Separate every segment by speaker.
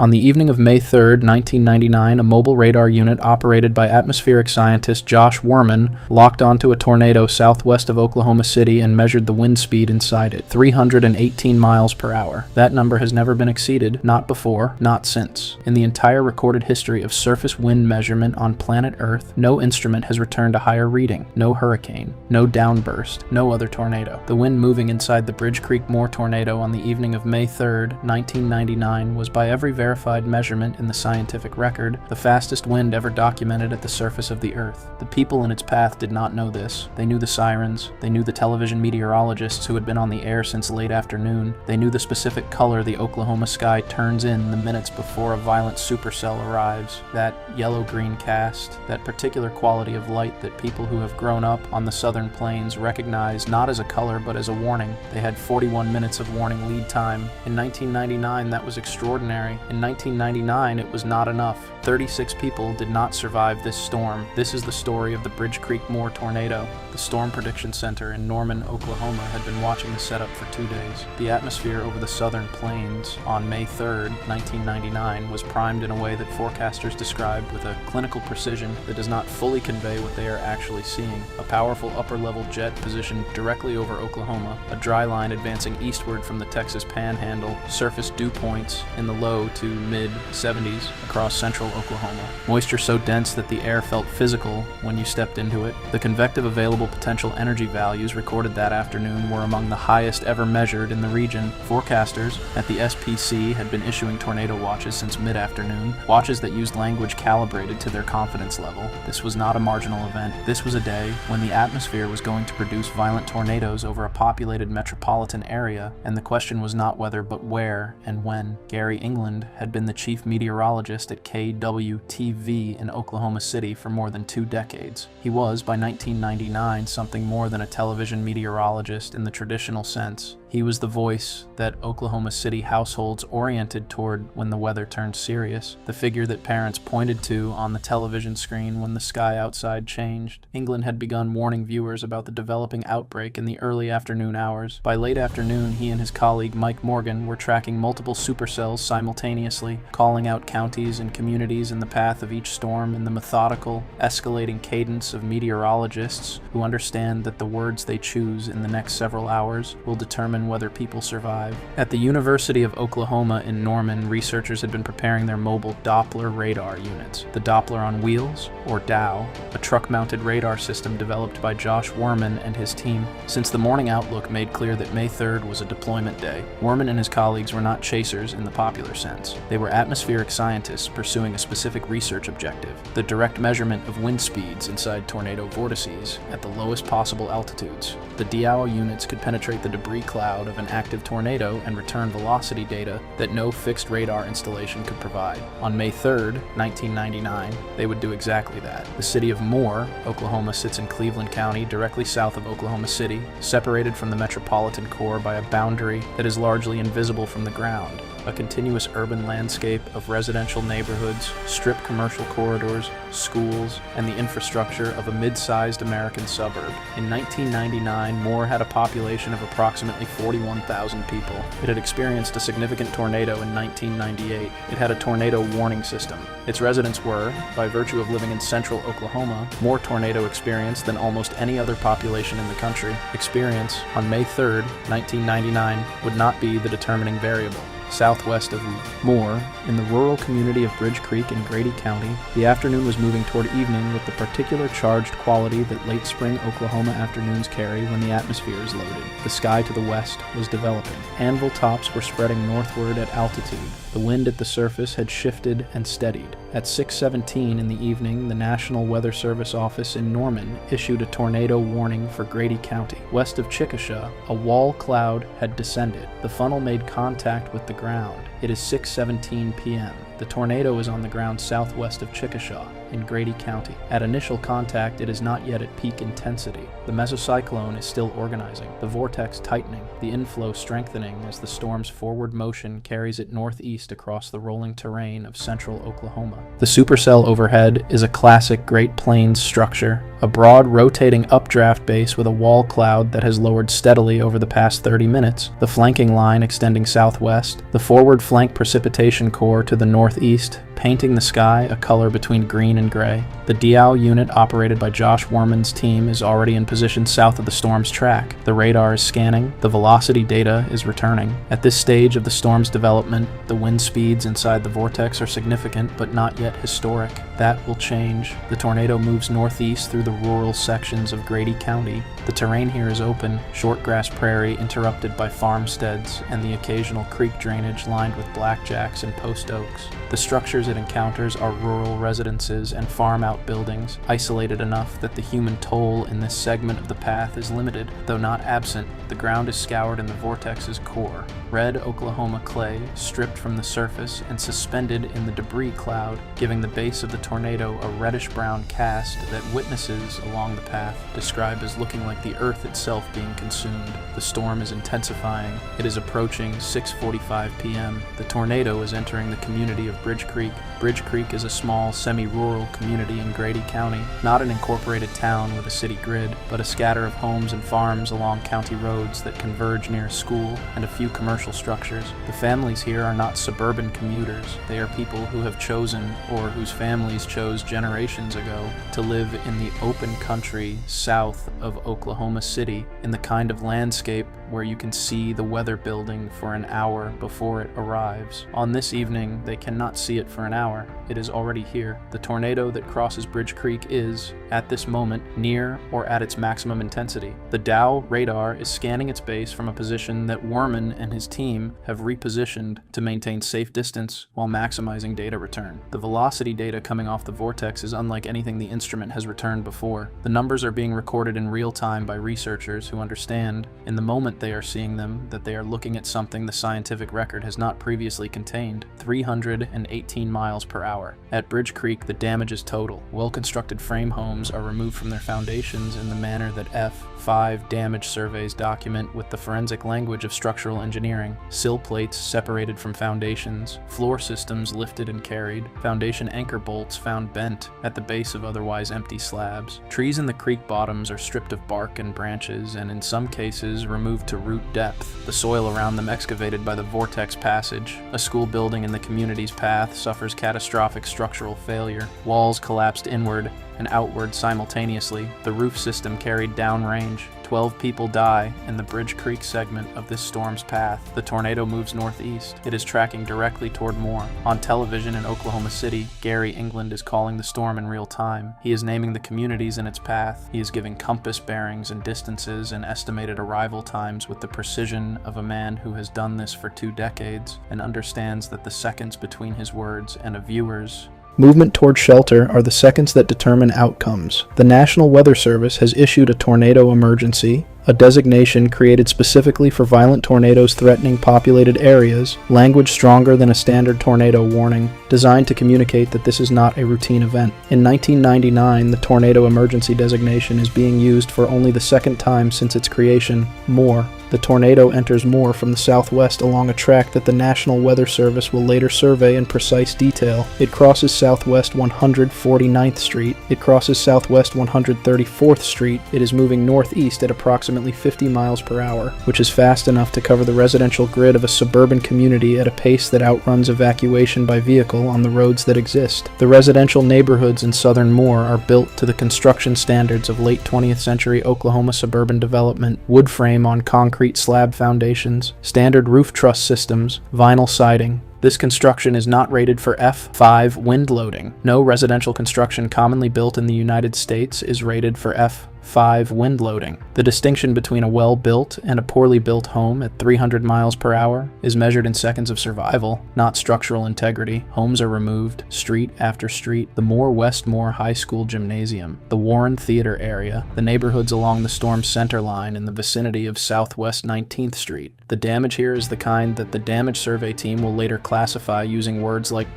Speaker 1: On the evening of May 3, 1999, a mobile radar unit operated by atmospheric scientist Josh Wurman locked onto a tornado southwest of Oklahoma City and measured the wind speed inside it, 318 miles per hour. That number has never been exceeded, not before, not since. In the entire recorded history of surface wind measurement on planet Earth, no instrument has returned a higher reading. No hurricane, no downburst, no other tornado. The wind moving inside the Bridge Creek Moore tornado on the evening of May 3, 1999 was by every verified measurement in the scientific record the fastest wind ever documented at the surface of the Earth. The people in its path did not know this. They knew the sirens, they knew the television meteorologists who had been on the air since late afternoon, they knew the specific color the Oklahoma sky turns in the minutes before a violent supercell arrives, that yellow-green cast, that particular quality of light that people who have grown up on the southern plains recognize not as a color but as a warning. They had 41 minutes of warning lead time. In 1999, that was extraordinary. In 1999, it was not enough. 36 people did not survive this storm. This is the story of the Bridge Creek Moore tornado. The Storm Prediction Center in Norman, Oklahoma had been watching the setup for 2 days. The atmosphere over the southern plains on May 3, 1999 was primed in a way that forecasters described with a clinical precision that does not fully convey what they are actually seeing. A powerful upper-level jet positioned directly over Oklahoma, a dry line advancing eastward from the Texas Panhandle, surfaced dew points in the low to mid-70s across central Oklahoma. Moisture so dense that the air felt physical when you stepped into it. The convective available potential energy values recorded that afternoon were among the highest ever measured in the region. Forecasters at the SPC had been issuing tornado watches since mid-afternoon, watches that used language calibrated to their confidence level. This was not a marginal event. This was a day when the atmosphere was going to produce violent tornadoes over a populated metropolitan area, and the question was not whether but where and when. Gary England had been the chief meteorologist at KWTV in Oklahoma City for more than 2 decades. He was, by 1999, something more than a television meteorologist in the traditional sense. He was the voice that Oklahoma City households oriented toward when the weather turned serious, the figure that parents pointed to on the television screen when the sky outside changed. England had begun warning viewers about the developing outbreak in the early afternoon hours. By late afternoon, he and his colleague Mike Morgan were tracking multiple supercells simultaneously, calling out counties and communities in the path of each storm in the methodical, escalating cadence of meteorologists who understand that the words they choose in the next several hours will determine whether people survive. At the University of Oklahoma in Norman, researchers had been preparing their mobile Doppler radar units. The Doppler on Wheels, or DOW, a truck-mounted radar system developed by Josh Wurman and his team. Since the Morning Outlook made clear that May 3rd was a deployment day, Wurman and his colleagues were not chasers in the popular sense. They were atmospheric scientists pursuing a specific research objective, the direct measurement of wind speeds inside tornado vortices at the lowest possible altitudes. The DOW units could penetrate the debris cloud of an active tornado and return velocity data that no fixed radar installation could provide. On May 3rd, 1999, they would do exactly that. The city of Moore, Oklahoma, sits in Cleveland County, directly south of Oklahoma City, separated from the metropolitan core by a boundary that is largely invisible from the ground. A continuous urban landscape of residential neighborhoods, strip commercial corridors, schools, and the infrastructure of a mid-sized American suburb. In 1999, Moore had a population of approximately 41,000 people. It had experienced a significant tornado in 1998. It had a tornado warning system. Its residents were, by virtue of living in central Oklahoma, more tornado experienced than almost any other population in the country. Experience, on May 3rd, 1999, would not be the determining variable. Southwest of Moore, in the rural community of Bridge Creek in Grady County, the afternoon was moving toward evening with the particular charged quality that late spring Oklahoma afternoons carry when the atmosphere is loaded. The sky to the west was developing. Anvil tops were spreading northward at altitude. The wind at the surface had shifted and steadied. At 6:17 in the evening, the National Weather Service office in Norman issued a tornado warning for Grady County. West of Chickasha, a wall cloud had descended. The funnel made contact with the ground. It is 6:17 p.m. The tornado is on the ground southwest of Chickasha in Grady County. At initial contact, it is not yet at peak intensity. The mesocyclone is still organizing, the vortex tightening, the inflow strengthening as the storm's forward motion carries it northeast across the rolling terrain of central Oklahoma. The supercell overhead is a classic Great Plains structure, a broad rotating updraft base with a wall cloud that has lowered steadily over the past 30 minutes, the flanking line extending southwest, the forward flank precipitation core to the northeast, painting the sky a color between green and gray. The DAO unit operated by Josh Wurman's team is already in position south of the storm's track. The radar is scanning, the velocity data is returning. At this stage of the storm's development, the wind speeds inside the vortex are significant but not yet historic. That will change. The tornado moves northeast through the rural sections of Grady County. The terrain here is open, short grass prairie interrupted by farmsteads and the occasional creek drainage lined with blackjacks and post oaks. The structures it encounters are rural residences and farm outbuildings, isolated enough that the human toll in this segment of the path is limited, though not absent. The ground is scoured in the vortex's core. Red Oklahoma clay, stripped from the surface and suspended in the debris cloud, giving the base of the tornado a reddish-brown cast that witnesses along the path describe as looking like the earth itself being consumed. The storm is intensifying. It is approaching 6:45 p.m. The tornado is entering the community of Bridge Creek. Bridge Creek is a small, semi-rural community in Grady County, not an incorporated town with a city grid, but a scatter of homes and farms along county roads that converge near a school and a few commercial structures. The families here are not suburban commuters. They are people who have chosen, or whose families chose generations ago, to live in the open country south of Oklahoma City, in the kind of landscape where you can see the weather building for an hour before it arrives. On this evening, they cannot see it for an hour. It is already here. The tornado that crosses Bridge Creek is, at this moment, near or at its maximum intensity. The Dow radar is scanning its base from a position that Wurman and his team have repositioned to maintain safe distance while maximizing data return. The velocity data coming off the vortex is unlike anything the instrument has returned before. The numbers are being recorded in real time by researchers who understand, in the moment they are seeing them, that they are looking at something the scientific record has not previously contained: 318 miles per hour. At Bridge Creek, the damage is total. Well-constructed frame homes are removed from their foundations in the manner that F5 damage surveys document with the forensic language of structural engineering. Sill plates separated from foundations, floor systems lifted and carried, foundation anchor bolts found bent at the base of otherwise empty slabs. Trees in the creek bottoms are stripped of bark and branches, and in some cases removed to root depth, the soil around them excavated by the vortex passage. A school building in the community's path suffers catastrophic structural failure. Walls collapsed inward and outward simultaneously, the roof system carried downrange. 12 people die in the Bridge Creek segment of this storm's path. The tornado moves northeast. It is tracking directly toward more. On television in Oklahoma City, Gary England is calling the storm in real time. He is naming the communities in its path. He is giving compass bearings and distances and estimated arrival times with the precision of a man who has done this for 2 decades and understands that the seconds between his words and a viewer's movement toward shelter are the seconds that determine outcomes. The National Weather Service has issued a tornado emergency, a designation created specifically for violent tornadoes threatening populated areas, language stronger than a standard tornado warning, designed to communicate that this is not a routine event. In 1999, the tornado emergency designation is being used for only the second time since its creation. More. The tornado enters Moore from the southwest along a track that the National Weather Service will later survey in precise detail. It crosses southwest 149th Street. It crosses southwest 134th Street. It is moving northeast at approximately 50 miles per hour, which is fast enough to cover the residential grid of a suburban community at a pace that outruns evacuation by vehicle on the roads that exist. The residential neighborhoods in southern Moore are built to the construction standards of late 20th century Oklahoma suburban development: wood frame on concrete slab foundations, standard roof truss systems, vinyl siding. This construction is not rated for F5 wind loading. No residential construction commonly built in the United States is rated for F5 wind loading. The distinction between a well-built and a poorly built home at 300 miles per hour is measured in seconds of survival, not structural integrity. Homes are removed, street after street. The Moore Westmore High School Gymnasium, the Warren Theater area, the neighborhoods along the storm's center line in the vicinity of Southwest 19th Street. The damage here is the kind that the damage survey team will later classify using words like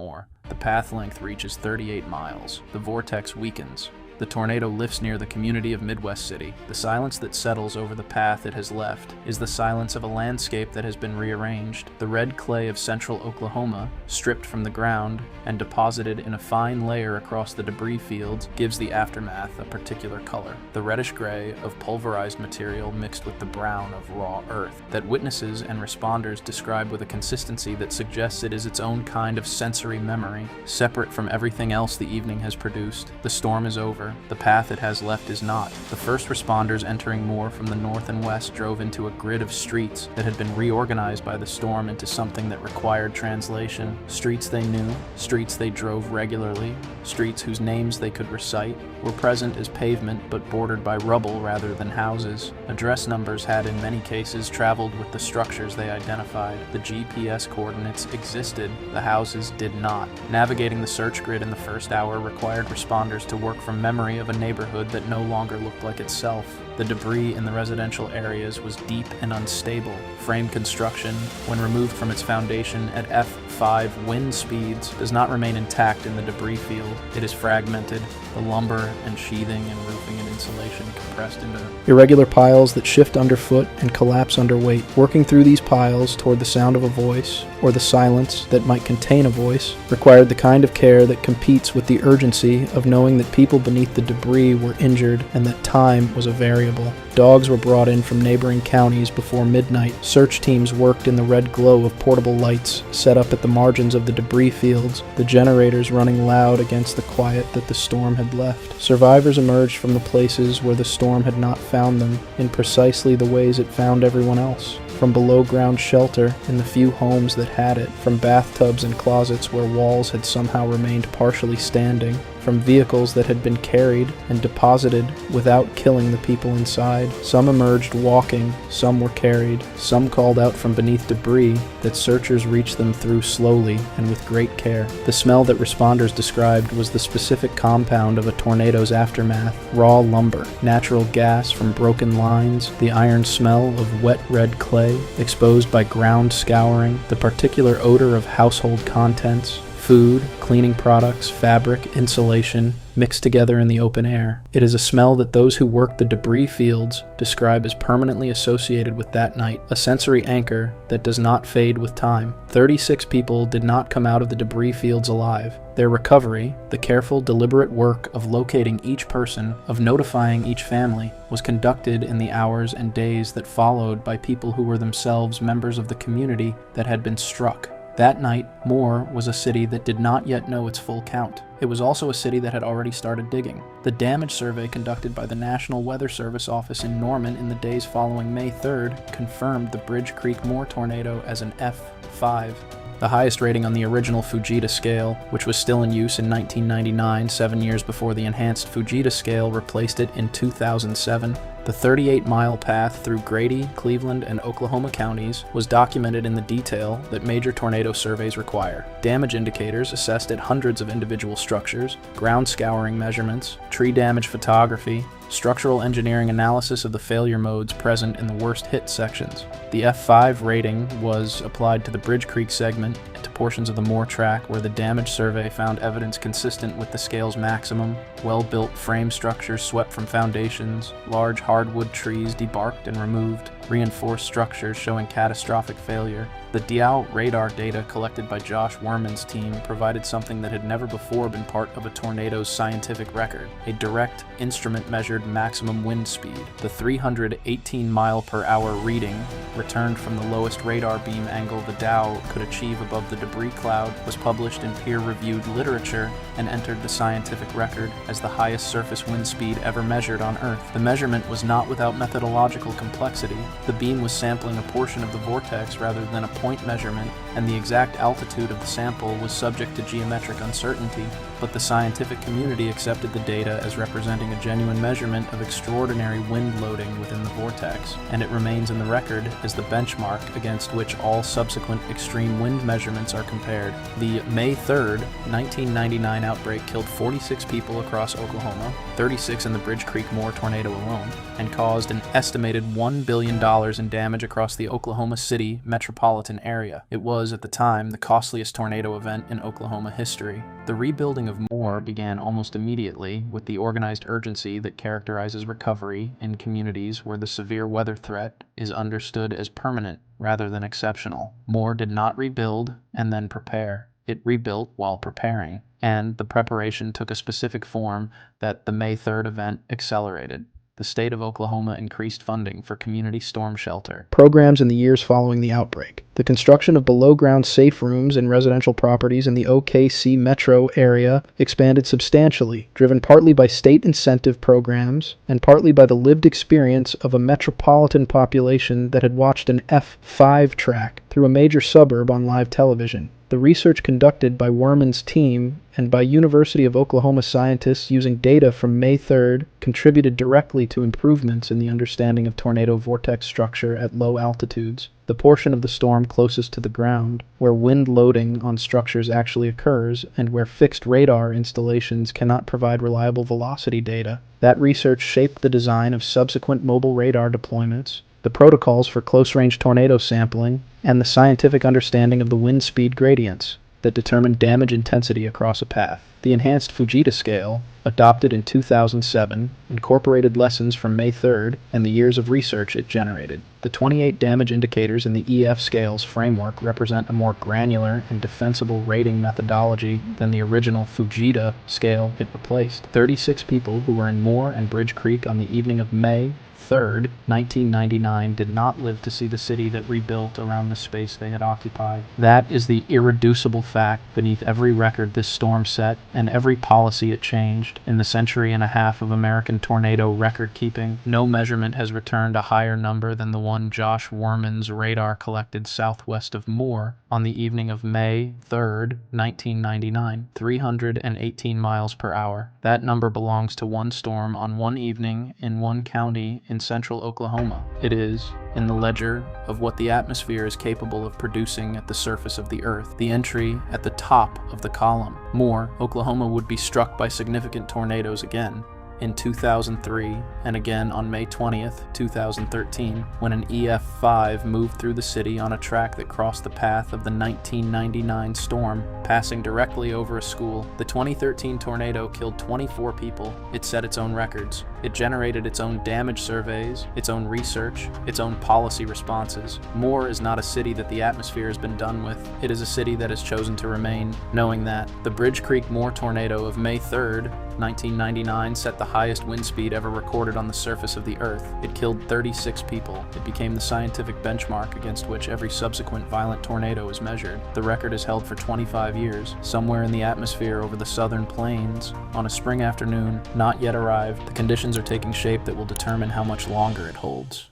Speaker 1: more. The path length reaches 38 miles. The vortex weakens. The tornado lifts near the community of Midwest City. The silence that settles over the path it has left is the silence of a landscape that has been rearranged. The red clay of central Oklahoma, stripped from the ground and deposited in a fine layer across the debris fields, gives the aftermath a particular color. The reddish-gray of pulverized material mixed with the brown of raw earth that witnesses and responders describe with a consistency that suggests it is its own kind of sensory memory, separate from everything else the evening has produced. The storm is over. The path it has left is not. The first responders entering Moore from the north and west drove into a grid of streets that had been reorganized by the storm into something that required translation. Streets they knew, streets they drove regularly, streets whose names they could recite, were present as pavement but bordered by rubble rather than houses. Address numbers had in many cases traveled with the structures they identified. The GPS coordinates existed, the houses did not. Navigating the search grid in the first hour required responders to work from memory of a neighborhood that no longer looked like itself. The debris in the residential areas was deep and unstable. Frame construction, when removed from its foundation at F5 wind speeds, does not remain intact in the debris field. It is fragmented, the lumber and sheathing and roofing and insulation compressed into irregular piles that shift underfoot and collapse under weight. Working through these piles toward the sound of a voice, or the silence that might contain a voice, required the kind of care that competes with the urgency of knowing that people beneath the debris were injured and that time was a variable. Dogs were brought in from neighboring counties before midnight. Search teams worked in the red glow of portable lights set up at the margins of the debris fields, the generators running loud against the quiet that the storm had left. Survivors emerged from the places where the storm had not found them in precisely the ways it found everyone else. From below-ground shelter in the few homes that had it, from bathtubs and closets where walls had somehow remained partially standing, from vehicles that had been carried and deposited without killing the people inside. Some emerged walking, some were carried, some called out from beneath debris that searchers reached them through slowly and with great care. The smell that responders described was the specific compound of a tornado's aftermath: raw lumber, natural gas from broken lines, the iron smell of wet red clay exposed by ground scouring, the particular odor of household contents, food, cleaning products, fabric, insulation, mixed together in the open air. It is a smell that those who work the debris fields describe as permanently associated with that night, a sensory anchor that does not fade with time. 36 people did not come out of the debris fields alive. Their recovery, the careful, deliberate work of locating each person, of notifying each family, was conducted in the hours and days that followed by people who were themselves members of the community that had been struck. That night, Moore was a city that did not yet know its full count. It was also a city that had already started digging. The damage survey conducted by the National Weather Service office in Norman in the days following May 3rd confirmed the Bridge Creek Moore tornado as an F5. The highest rating on the original Fujita scale, which was still in use in 1999, 7 years before the enhanced Fujita scale replaced it in 2007. The 38-mile path through Grady, Cleveland, and Oklahoma counties was documented in the detail that major tornado surveys require. Damage indicators assessed at hundreds of individual structures, ground scouring measurements, tree damage photography, structural engineering analysis of the failure modes present in the worst hit sections. The F5 rating was applied to the Bridge Creek segment and to portions of the Moore track where the damage survey found evidence consistent with the scale's maximum: well-built frame structures swept from foundations, large hardwood trees debarked and removed, reinforced structures showing catastrophic failure. The Diao radar data collected by Josh Wurman's team provided something that had never before been part of a tornado's scientific record: a direct, instrument-measured maximum wind speed. The 318 mile/hour reading, returned from the lowest radar beam angle the Dow could achieve above the debris cloud, was published in peer-reviewed literature and entered the scientific record as the highest surface wind speed ever measured on Earth. The measurement was not without methodological complexity. The beam was sampling a portion of the vortex rather than a point measurement, and the exact altitude of the sample was subject to geometric uncertainty, but the scientific community accepted the data as representing a genuine measurement of extraordinary wind loading within the vortex, and it remains in the record as the benchmark against which all subsequent extreme wind measurements measurements are compared. The May 3rd, 1999 outbreak killed 46 people across Oklahoma, 36 in the Bridge Creek Moore tornado alone, and caused an estimated $1 billion in damage across the Oklahoma City metropolitan area. It was, at the time, the costliest tornado event in Oklahoma history. The rebuilding of Moore began almost immediately with the organized urgency that characterizes recovery in communities where the severe weather threat is understood as permanent rather than exceptional. Moore did not rebuild and then prepare. It rebuilt while preparing, and the preparation took a specific form that the May 3rd event accelerated. The state of Oklahoma increased funding for community storm shelter programs in the years following the outbreak. The construction of below-ground safe rooms in residential properties in the OKC metro area expanded substantially, driven partly by state incentive programs and partly by the lived experience of a metropolitan population that had watched an F5 track through a major suburb on live television. The research conducted by Wurman's team and by University of Oklahoma scientists using data from May 3rd contributed directly to improvements in the understanding of tornado vortex structure at low altitudes, the portion of the storm closest to the ground, where wind loading on structures actually occurs and where fixed radar installations cannot provide reliable velocity data. That research shaped the design of subsequent mobile radar deployments, the protocols for close-range tornado sampling, and the scientific understanding of the wind speed gradients that determine damage intensity across a path. The enhanced Fujita scale, adopted in 2007, incorporated lessons from May 3rd and the years of research it generated. The 28 damage indicators in the EF scale's framework represent a more granular and defensible rating methodology than the original Fujita scale it replaced. 36 people who were in Moore and Bridge Creek on the evening of May 3rd, 1999, did not live to see the city that rebuilt around the space they had occupied. That is the irreducible fact beneath every record this storm set and every policy it changed. In the century and a half of American tornado record-keeping, no measurement has returned a higher number than the one Josh Wurman's radar collected southwest of Moore on the evening of May 3rd, 1999, 318 miles per hour. That number belongs to one storm on one evening in one county in central Oklahoma. It is, in the ledger of what the atmosphere is capable of producing at the surface of the earth, the entry at the top of the column. Moore, Oklahoma would be struck by significant tornadoes again in 2003 and again on May 20th, 2013, when an EF5 moved through the city on a track that crossed the path of the 1999 storm, passing directly over a school. The 2013 tornado killed 24 people. It set its own records. It generated its own damage surveys, its own research, its own policy responses. Moore is not a city that the atmosphere has been done with. It is a city that has chosen to remain, knowing that the Bridge Creek Moore tornado of May 3rd, 1999 set the highest wind speed ever recorded on the surface of the Earth. It killed 36 people. It became the scientific benchmark against which every subsequent violent tornado is measured. The record is held for 25 years, somewhere in the atmosphere over the southern plains, on a spring afternoon not yet arrived. The conditions are taking shape that will determine how much longer it holds.